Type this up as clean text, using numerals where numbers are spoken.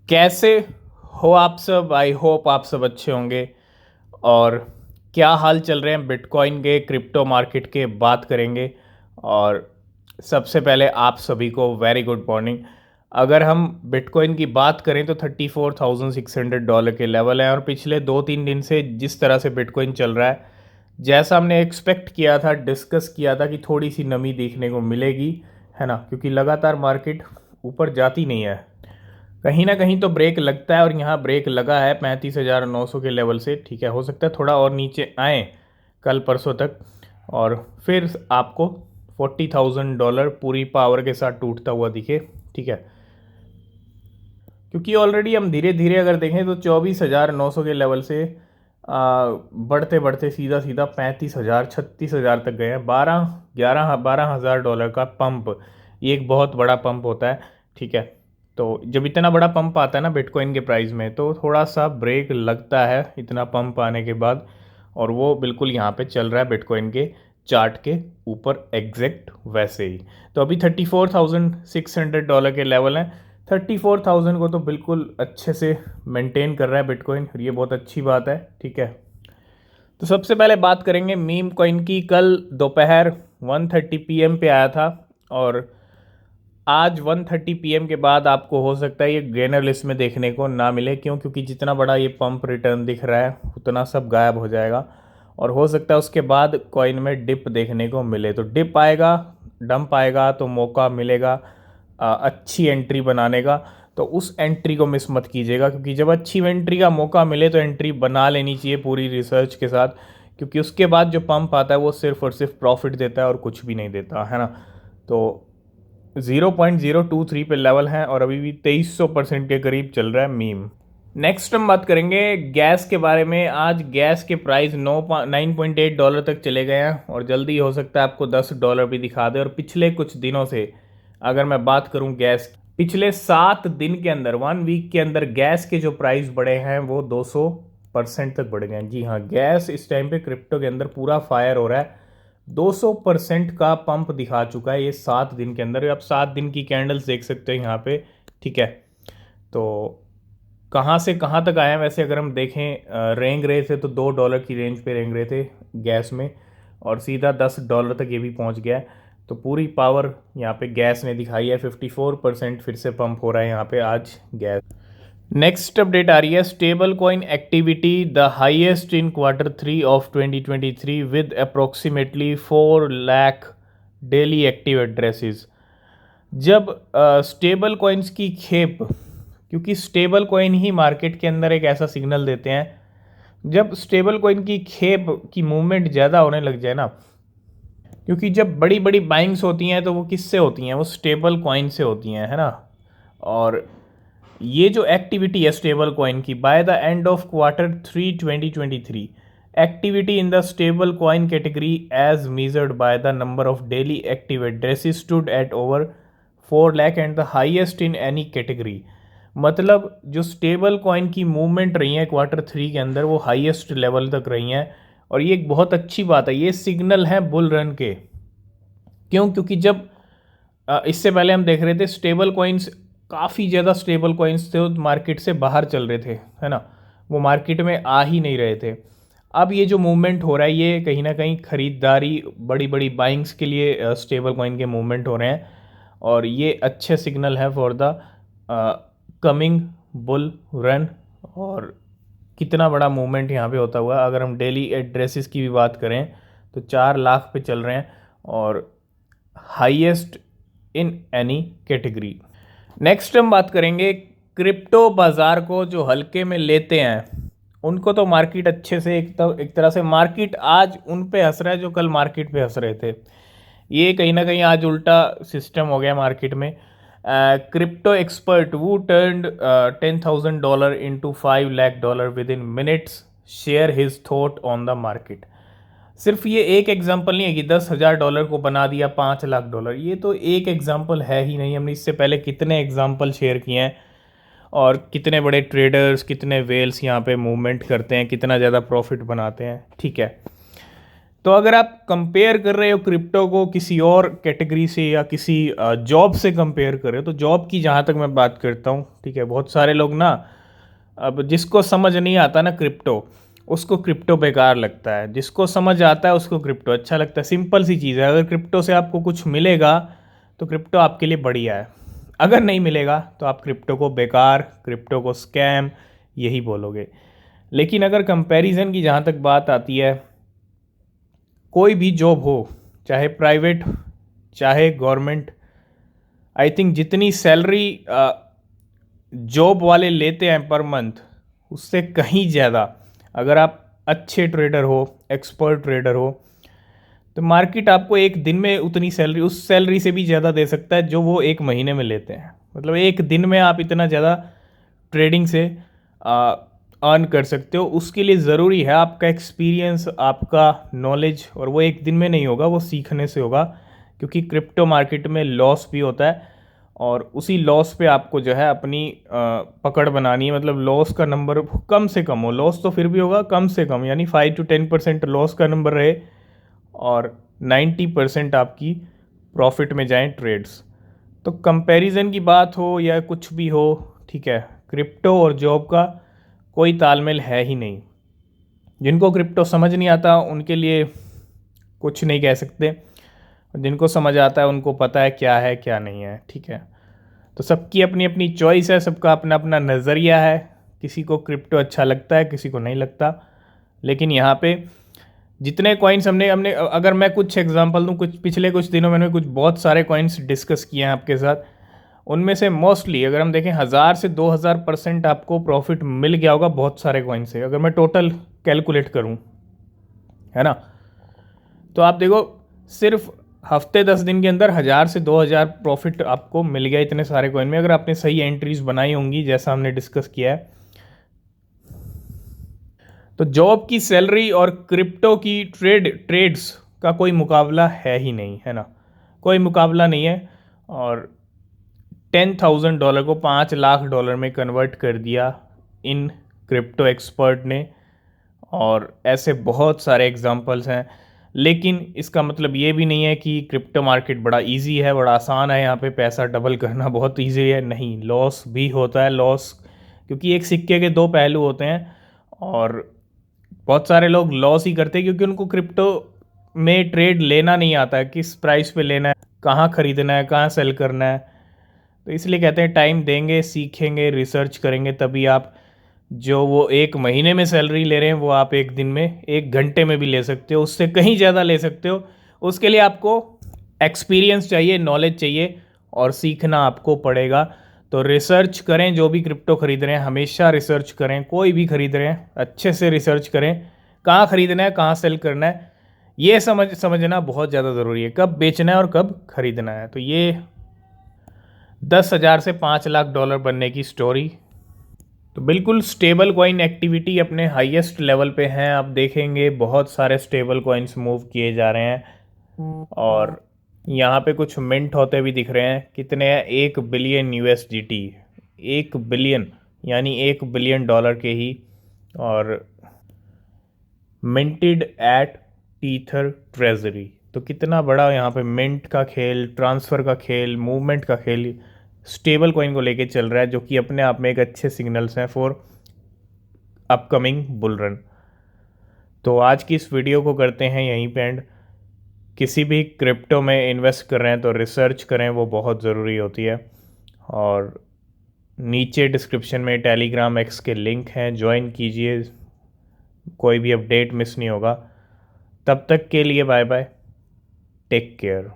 कैसे हो आप सब? आई होप आप सब अच्छे होंगे। और क्या हाल चल रहे हैं बिटकॉइन के, क्रिप्टो मार्केट के बात करेंगे। और सबसे पहले आप सभी को वेरी गुड मॉर्निंग। अगर हम बिटकॉइन की बात करें तो $34,600 के लेवल है, और पिछले 2-3 दिन से जिस तरह से बिटकॉइन चल रहा है, जैसा हमने एक्सपेक्ट किया था, डिस्कस किया था कि थोड़ी सी नमी देखने को मिलेगी, है ना, क्योंकि लगातार मार्केट ऊपर जाती नहीं है। कहीं ना कहीं तो ब्रेक लगता है, और यहाँ ब्रेक लगा है 35,900 के लेवल से। ठीक है, हो सकता है थोड़ा और नीचे आए कल परसों तक, और फिर आपको $40,000 पूरी पावर के साथ टूटता हुआ दिखे। ठीक है, क्योंकि ऑलरेडी हम धीरे धीरे अगर देखें तो 24,900 के लेवल से बढ़ते बढ़ते सीधा सीधा 35,000 36,000 तक गए हैं। 12,000 का पंप, ये एक बहुत बड़ा पंप होता है। ठीक है, तो जब इतना बड़ा पंप आता है ना बिटकॉइन के प्राइस में, तो थोड़ा सा ब्रेक लगता है इतना पंप आने के बाद। और वो बिल्कुल यहाँ पे चल रहा है बिटकॉइन के चार्ट के ऊपर एग्जैक्ट वैसे ही। तो अभी $34,600 के लेवल हैं। 34,000 को तो बिल्कुल अच्छे से मेंटेन कर रहा है बिटकॉइन, और ये बहुत अच्छी बात है। ठीक है, तो सबसे पहले बात करेंगे मीम कॉइन की। कल दोपहर 1:30 PM पे आया था, और आज 1:30 PM के बाद आपको हो सकता है ये गेनर लिस्ट में देखने को ना मिले। क्यों? क्योंकि जितना बड़ा ये पंप रिटर्न दिख रहा है उतना सब गायब हो जाएगा, और हो सकता है उसके बाद कॉइन में डिप देखने को मिले। तो डिप आएगा, डंप आएगा, तो मौका मिलेगा अच्छी एंट्री बनाने का। तो उस एंट्री को मिस मत कीजिएगा, क्योंकि जब अच्छी एंट्री का मौका मिले तो एंट्री बना लेनी चाहिए पूरी रिसर्च के साथ, क्योंकि उसके बाद जो पंप आता है वो सिर्फ और सिर्फ प्रॉफिट देता है और कुछ भी नहीं देता, है ना। तो 0.023 पे लेवल है, और अभी भी 2300% के करीब चल रहा है मीम। नेक्स्ट हम बात करेंगे गैस के बारे में। आज गैस के प्राइस $9.8 तक चले गए हैं, और जल्दी हो सकता है आपको $10 भी दिखा दे। और पिछले कुछ दिनों से अगर मैं बात करूं गैस, पिछले 7 दिन के अंदर, 1 वीक के अंदर गैस के जो प्राइस बढ़े हैं वो 200% तक बढ़ गए हैं। जी हाँ, गैस इस टाइम पे क्रिप्टो के अंदर पूरा फायर हो रहा है। 200% का पंप दिखा चुका है ये 7 दिन के अंदर। आप 7 दिन की कैंडल्स देख सकते हो यहाँ पे। ठीक है, तो कहाँ से कहाँ तक आए हैं वैसे अगर हम देखें, रेंग रहे थे तो $2 की रेंज पे रेंग रहे थे गैस में, और सीधा $10 तक ये भी पहुँच गया है। तो पूरी पावर यहाँ पे गैस ने दिखाई है। 54% फिर से पंप हो रहा है यहाँ पे आज गैस। नेक्स्ट अपडेट आ रही है stable coin activity the highest in Q3 of 2023 with approximately 4 lakh daily active addresses. जब स्टेबल कॉइन्स की खेप, क्योंकि स्टेबल कॉइन ही मार्केट के अंदर एक ऐसा सिग्नल देते हैं, जब स्टेबल कॉइन की खेप की मूवमेंट ज़्यादा होने लग जाए ना, क्योंकि जब बड़ी बड़ी बाइंग्स होती हैं तो वो किससे होती हैं? वो स्टेबल कॉइन से होती हैं, है ना। और ये जो एक्टिविटी है स्टेबल कॉइन की, by the end of Q3 2023, activity in the stable coin category as measured by the number of daily active addresses stood at over 4 lakh and the highest in any category. मतलब जो stable coin की movement रही है Q3 के अंदर वो highest level तक रही हैं, और ये एक बहुत अच्छी बात है। ये सिग्नल है बुल रन के। क्यों? क्योंकि जब इससे पहले हम देख रहे थे स्टेबल कॉइन्स, काफ़ी ज़्यादा स्टेबल कॉइन्स थे, मार्केट से बाहर चल रहे थे, है ना, वो मार्केट में आ ही नहीं रहे थे। अब ये जो मूवमेंट हो रहा है ये कहीं ना कहीं ख़रीदारी, बड़ी बड़ी बाइंग्स के लिए स्टेबल कॉइन के मूवमेंट हो रहे हैं, और ये अच्छे सिग्नल है for the coming bull run. और कितना बड़ा मूवमेंट यहाँ पे होता हुआ, अगर हम डेली एड्रेसेस की भी बात करें तो 4 लाख पे चल रहे हैं, और highest in any category. Next हम बात करेंगे क्रिप्टो बाज़ार को जो हल्के में लेते हैं उनको तो मार्केट अच्छे से एक तरह से मार्केट आज उन पे हंस रहा है जो कल मार्केट पे हंस रहे थे। ये कहीं ना कहीं आज उल्टा सिस्टम हो गया मार्केट में। Crypto expert who turned $10,000 into $5 lakh within minutes share his thought on the market. सिर्फ ये एक एग्जाम्पल नहीं है कि $10,000 को बना दिया $5 लाख। ये तो एक एग्जाम्पल है ही नहीं, हमने इससे पहले कितने एग्जाम्पल शेयर किए हैं, और कितने बड़े ट्रेडर्स, कितने वेल्स यहाँ पे मूवमेंट करते हैं, कितना ज़्यादा प्रॉफिट बनाते हैं। ठीक है, तो अगर आप कंपेयर कर रहे हो क्रिप्टो को किसी और कैटेगरी से या किसी जॉब से कंपेयर कर रहे हो, तो जॉब की जहाँ तक मैं बात करता हूँ, ठीक है, बहुत सारे लोग ना, अब जिसको समझ नहीं आता ना क्रिप्टो, उसको क्रिप्टो बेकार लगता है, जिसको समझ आता है उसको क्रिप्टो अच्छा लगता है। सिंपल सी चीज़ है, अगर क्रिप्टो से आपको कुछ मिलेगा तो क्रिप्टो आपके लिए बढ़िया है, अगर नहीं मिलेगा तो आप क्रिप्टो को बेकार, क्रिप्टो को स्कैम यही बोलोगे। लेकिन अगर कंपैरिजन की जहाँ तक बात आती है, कोई भी जॉब हो, चाहे प्राइवेट चाहे गवर्नमेंट, आई थिंक जितनी सैलरी जॉब वाले लेते हैं पर मंथ, उससे कहीं ज़्यादा अगर आप अच्छे ट्रेडर हो, एक्सपर्ट ट्रेडर हो, तो मार्केट आपको एक दिन में उतनी सैलरी, उस सैलरी से भी ज़्यादा दे सकता है जो वो एक महीने में लेते हैं। मतलब एक दिन में आप इतना ज़्यादा ट्रेडिंग से अर्न कर सकते हो। उसके लिए ज़रूरी है आपका एक्सपीरियंस, आपका नॉलेज, और वो एक दिन में नहीं होगा, वो सीखने से होगा, क्योंकि क्रिप्टो मार्केट में लॉस भी होता है, और उसी लॉस पे आपको जो है अपनी पकड़ बनानी है। मतलब लॉस का नंबर कम से कम हो, लॉस तो फिर भी होगा कम से कम, यानी 5 to 10% लॉस का नंबर रहे और 90% आपकी प्रॉफिट में जाएं ट्रेड्स। तो कंपैरिजन की बात हो या कुछ भी हो, ठीक है, क्रिप्टो और जॉब का कोई तालमेल है ही नहीं। जिनको क्रिप्टो समझ नहीं आता उनके लिए कुछ नहीं कह सकते, जिनको समझ आता है उनको पता है क्या नहीं है, ठीक है। तो सबकी अपनी अपनी चॉइस है, सबका अपना अपना नज़रिया है, किसी को क्रिप्टो अच्छा लगता है, किसी को नहीं लगता। लेकिन यहाँ पे जितने कॉइन्स हमने हमने अगर मैं कुछ एग्जांपल दूँ, कुछ पिछले कुछ दिनों में मैंने कुछ बहुत सारे कॉइन्स डिस्कस किए हैं आपके साथ, उनमें से मोस्टली अगर हम देखें 1000 से 2000% आपको प्रॉफिट मिल गया होगा बहुत सारे कॉइन से, अगर मैं टोटल कैलकुलेट करूं, है ना। तो आप देखो, सिर्फ हफ्ते 10 दिन के अंदर 1000 से 2000 प्रॉफिट आपको मिल गया इतने सारे कॉइन में, अगर आपने सही एंट्रीज बनाई होंगी जैसा हमने डिस्कस किया है। तो जॉब की सैलरी और क्रिप्टो की ट्रेड्स का कोई मुकाबला है ही नहीं, है ना, कोई मुकाबला नहीं है। और $10,000 को $5 लाख में कन्वर्ट कर दिया इन क्रिप्टो एक्सपर्ट ने, और ऐसे बहुत सारे एग्जांपल्स हैं। लेकिन इसका मतलब ये भी नहीं है कि क्रिप्टो मार्केट बड़ा इजी है, बड़ा आसान है, यहाँ पे पैसा डबल करना बहुत इजी है, नहीं, लॉस भी होता है। लॉस, क्योंकि एक सिक्के के दो पहलू होते हैं, और बहुत सारे लोग लॉस ही करते हैं क्योंकि उनको क्रिप्टो में ट्रेड लेना नहीं आता है, किस प्राइस पे लेना है, कहाँ खरीदना है, कहाँ सेल करना है। तो इसलिए कहते हैं टाइम देंगे, सीखेंगे, रिसर्च करेंगे, तभी आप जो वो एक महीने में सैलरी ले रहे हैं वो आप एक दिन में, एक घंटे में भी ले सकते हो, उससे कहीं ज़्यादा ले सकते हो। उसके लिए आपको एक्सपीरियंस चाहिए, नॉलेज चाहिए, और सीखना आपको पड़ेगा। तो रिसर्च करें, जो भी क्रिप्टो खरीद रहे हैं हमेशा रिसर्च करें, कोई भी खरीद रहे हैं अच्छे से रिसर्च करें, कहाँ खरीदना है, कहाँ सेल करना है, ये समझना बहुत ज़्यादा ज़रूरी है, कब बेचना है और कब खरीदना है। तो ये 10,000 से $5 लाख बनने की स्टोरी। तो बिल्कुल स्टेबल कॉइन एक्टिविटी अपने हाईएस्ट लेवल पे हैं, आप देखेंगे बहुत सारे स्टेबल कॉइन्स मूव किए जा रहे हैं, और यहाँ पे कुछ मिंट होते भी दिख रहे हैं। कितने हैं? 1 बिलियन USDT, 1 बिलियन यानी $1 बिलियन के ही, और मिंटेड एट टीथर ट्रेजरी। तो कितना बड़ा यहाँ पे मिंट का खेल, ट्रांसफ़र का खेल, मूवमेंट का खेल स्टेबल कॉइन को लेके चल रहा है, जो कि अपने आप में एक अच्छे सिग्नल्स हैं फॉर अपकमिंग बुल रन। तो आज की इस वीडियो को करते हैं यहीं पे एंड। किसी भी क्रिप्टो में इन्वेस्ट कर रहे हैं तो रिसर्च करें, वो बहुत ज़रूरी होती है। और नीचे डिस्क्रिप्शन में टेलीग्राम एक्स के लिंक हैं, ज्वाइन कीजिए, कोई भी अपडेट मिस नहीं होगा। तब तक के लिए बाय बाय, टेक केयर।